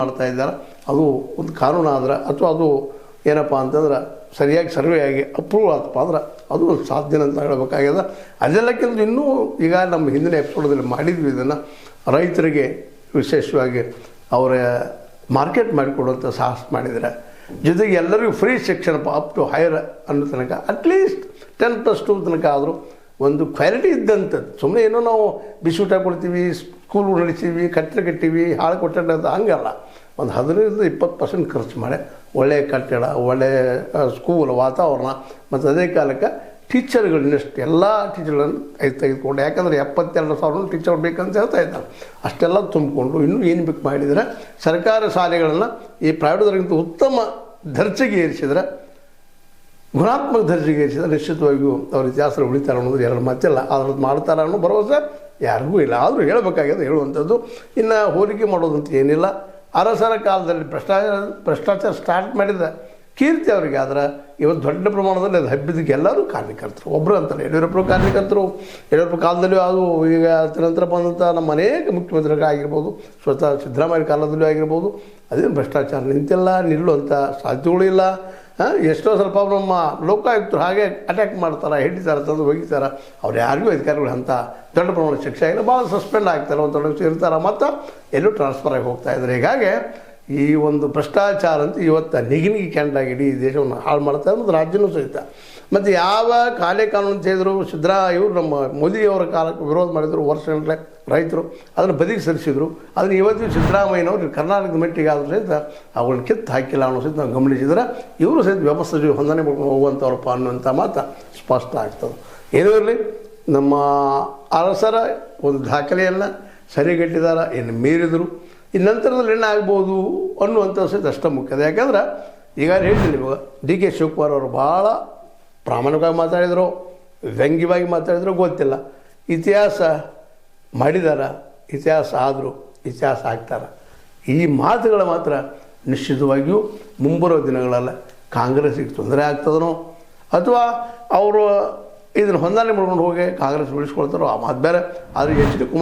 ಮಾಡ್ತಾ ಇದ್ದಾರೆ. ಅದು ಒಂದು ಕಾನೂನು ಆದ್ರೆ ಅಥವಾ ಅದು ಏನಪ್ಪ ಅಂತಂದ್ರೆ ಸರಿಯಾಗಿ ಸರ್ವೆ ಆಗಿ ಅಪ್ರೂವ್ ಆತಪ್ಪ ಅಂದ್ರೆ ಅದು ಒಂದು ಸಾಧ್ಯನ ಅಂತ ಹೇಳಬೇಕಾಗ್ಯದ. ಅದೆಲ್ಲಕ್ಕಿಂತ ಇನ್ನೂ ಈಗ ನಮ್ಮ ಹಿಂದಿನ ಎಪಿಸೋಡಲ್ಲಿ ಮಾಡಿದ್ವಿ ಇದನ್ನು, ರೈತರಿಗೆ ವಿಶೇಷವಾಗಿ ಅವರ ಮಾರ್ಕೆಟ್ ಮಾಡಿಕೊಡುವಂಥ ಸಾಹಸ ಮಾಡಿದರೆ, ಜೊತೆಗೆ ಎಲ್ಲರಿಗೂ ಫ್ರೀ ಶಿಕ್ಷಣ ಅಪ್ ಟು ಹೈಯರ್ ಅನ್ನೋ ತನಕ ಅಟ್ಲೀಸ್ಟ್ 10+2 ತನಕ ಆದರೂ ಒಂದು ಕ್ವಾಲಿಟಿ ಇದ್ದಂಥದ್ದು. ಸುಮ್ಮನೆ ಏನೋ ನಾವು ಬಿಸಿ ಊಟ ಕೊಡ್ತೀವಿ, ಸ್ಕೂಲ್ ನಡೆಸ್ತೀವಿ, ಕಟ್ಟಡ ಕಟ್ತೀವಿ, ಹಾಳು ಕೊಟ್ಟಡ ಅಂತ ಹಂಗಲ್ಲ. ಒಂದು 15-20% ಖರ್ಚು ಮಾಡಿ ಒಳ್ಳೆಯ ಕಟ್ಟಡ, ಒಳ್ಳೆಯ ಸ್ಕೂಲ್ ವಾತಾವರಣ, ಮತ್ತು ಅದೇ ಕಾಲಕ್ಕೆ ಟೀಚರ್ಗಳು ಇನ್ನಷ್ಟು ಎಲ್ಲ ಟೀಚರ್ಗಳನ್ನು ತೆಗೆದುಕೊಂಡು, ಯಾಕಂದರೆ 72,000 ಟೀಚರ್ ಬೇಕಂತ ಹೇಳ್ತಾ ಇದ್ದಾರೆ. ಅಷ್ಟೆಲ್ಲ ತುಂಬಿಕೊಂಡು ಇನ್ನೂ ಏನು ಬೇಕು ಮಾಡಿದರೆ ಸರ್ಕಾರಿ ಶಾಲೆಗಳನ್ನು ಈ ಪ್ರೈವೇಟ್ಗಿಂತ ಉತ್ತಮ ದರ್ಜೆಗೆ ಏರಿಸಿದರೆ, ಗುಣಾತ್ಮಕ ದರ್ಜೆಗೆ ಏರಿಸಿದರೆ ನಿಶ್ಚಿತವಾಗಿಯೂ ಅವ್ರ ಇತಿಹಾಸ ಉಳಿತಾರೆ ಅನ್ನೋದು ಎರಡು ಮಾತಿಲ್ಲ. ಅದ್ರದ್ದು ಮಾಡ್ತಾರೆ ಅನ್ನೋ ಭರವಸೆ ಯಾರಿಗೂ ಇಲ್ಲ. ಆದರೂ ಹೇಳಬೇಕಾಗ್ಯದ ಹೇಳುವಂಥದ್ದು. ಇನ್ನು ಹೋಲಿಕೆ ಮಾಡೋದಂತ ಏನಿಲ್ಲ. ಅರಸರ ಕಾಲದಲ್ಲಿ ಭ್ರಷ್ಟಾಚಾರ ಸ್ಟಾರ್ಟ್ ಮಾಡಿದ ಕೀರ್ತಿ ಅವರಿಗೆ ಆದ್ರೆ ಇವತ್ತು ದೊಡ್ಡ ಪ್ರಮಾಣದಲ್ಲಿ ಅದು ಹಬ್ಬಿದ್ದಕ್ಕೆ ಎಲ್ಲರೂ ಕಾರ್ಯಕರ್ತರು, ಒಬ್ಬರು ಅಂತಾರೆ. ಯಡಿಯೂರಪ್ಪರು ಕಾರ್ಯಕರ್ತರು, ಯಡಿಯೂರಪ್ಪ ಕಾಲದಲ್ಲೂ ಅದು ಈಗ ನಂತರ ಬಂದಂಥ ನಮ್ಮ ಅನೇಕ ಮುಖ್ಯಮಂತ್ರಿಗಳಾಗಿರ್ಬೋದು, ಸ್ವತಃ ಸಿದ್ದರಾಮಯ್ಯ ಕಾಲದಲ್ಲೂ ಆಗಿರ್ಬೋದು, ಅದೇನು ಭ್ರಷ್ಟಾಚಾರ ನಿಂತಿಲ್ಲ, ನಿಲ್ಲುವಂಥ ಸಾಧ್ಯತೆಗಳು ಇಲ್ಲ. ಎಷ್ಟೋ ಸ್ವಲ್ಪ ನಮ್ಮ ಲೋಕಾಯುಕ್ತರು ಹಾಗೆ ಅಟ್ಯಾಕ್ ಮಾಡ್ತಾರೆ, ಹಿಡಿತಾರೆ, ತಂದು ಒಗಿತಾರೆ. ಅವ್ರು ಯಾರಿಗೂ ಅಧಿಕಾರಿಗಳು ಅಂತ ದೊಡ್ಡ ಪ್ರಮಾಣದ ಶಿಕ್ಷೆ ಆಗಿಲ್ಲ, ಭಾಳ ಸಸ್ಪೆಂಡ್ ಆಗ್ತಾರೆ, ಒಂದು ದೊಡ್ಡ ಇರ್ತಾರೆ, ಮತ್ತು ಎಲ್ಲೂ ಟ್ರಾನ್ಸ್ಫರ್ ಆಗಿ ಹೋಗ್ತಾ ಇದ್ದಾರೆ. ಹೀಗಾಗಿ ಈ ಒಂದು ಭ್ರಷ್ಟಾಚಾರ ಅಂತ ಇವತ್ತು ನಿಗಿನಿಗೆ ಕೆಂಡಾಗಿ ಇಡೀ ದೇಶವನ್ನು ಹಾಳು ಮಾಡ್ತಾರೆ, ಮತ್ತು ರಾಜ್ಯನೂ ಸಹಿತ. ಮತ್ತು ಯಾವ ಕಾನೂನು ತೆಗೆದ್ರು ಇವರು ನಮ್ಮ ಮೋದಿಯವರ ಕಾಲಕ್ಕೆ ವಿರೋಧ ಮಾಡಿದರು, ವರ್ಷಗಟ್ಟಲೆ ರೈತರು ಅದನ್ನು ಬದಿಗೆ ಸರಿಸಿದ್ರು. ಅದನ್ನು ಇವತ್ತು ಸಿದ್ದರಾಮಯ್ಯನವರು ಕರ್ನಾಟಕದ ಮಟ್ಟಿಗೆ ಆದರೂ ಸಹಿತ ಅವುಗಳನ್ನ ಕಿತ್ತು ಹಾಕಿಲ್ಲ ಅನ್ನೋ ಸಹಿತ ನಾವು ಗಮನಿಸಿದ್ರೆ, ಇವರು ಸಹಿತ ವ್ಯವಸ್ಥೆ ಹೊಂದಾಣೆ ಮಾಡ್ಕೊಂಡು ಹೋಗುವಂಥವ್ರಪ್ಪ ಅನ್ನುವಂಥ ಮಾತು ಸ್ಪಷ್ಟ ಆಗ್ತದೆ. ಏನೂ ಇರಲಿ, ನಮ್ಮ ಅರಸರ ಒಂದು ದಾಖಲೆಯನ್ನು ಸರಿಗಟ್ಟಿದಾರ, ಏನು ಮೀರಿದರು, ಈ ನಂತರದಲ್ಲಿ ಏನಾಗ್ಬೋದು ಅನ್ನುವಂಥ ಸಹಿತ ಅಷ್ಟೇ ಮುಖ್ಯದ. ಯಾಕಂದ್ರೆ ಈಗ ಹೇಳ್ತೀನಿ ನಿಮಗೆ, ಡಿ.ಕೆ. ಶಿವಕುಮಾರ್ ಅವರು ಭಾಳ ಪ್ರಾಮಾಣಿಕವಾಗಿ ಮಾತಾಡಿದರು, ವ್ಯಂಗ್ಯವಾಗಿ ಮಾತಾಡಿದ್ರು ಗೊತ್ತಿಲ್ಲ. ಇತಿಹಾಸ ಮಾಡಿದಾರ, ಇತಿಹಾಸ ಆದರೂ ಇತಿಹಾಸ ಆಗ್ತಾರೆ. ಈ ಮಾತುಗಳು ಮಾತ್ರ ನಿಶ್ಚಿತವಾಗಿಯೂ ಮುಂಬರುವ ದಿನಗಳಲ್ಲಿ ಕಾಂಗ್ರೆಸ್ಸಿಗೆ ತೊಂದರೆ ಆಗ್ತದನೋ ಅಥವಾ ಅವರು ಇದನ್ನು ಹೊಂದಾಣೆ ಮಾಡ್ಕೊಂಡು ಹೋಗಿ ಕಾಂಗ್ರೆಸ್ ಉಳಿಸ್ಕೊಳ್ತಾರೋ ಆ ಮಾತು ಬೇರೆ. ಆದರೆ ಎಚ್ ಡಿ ಕುಮಾರ್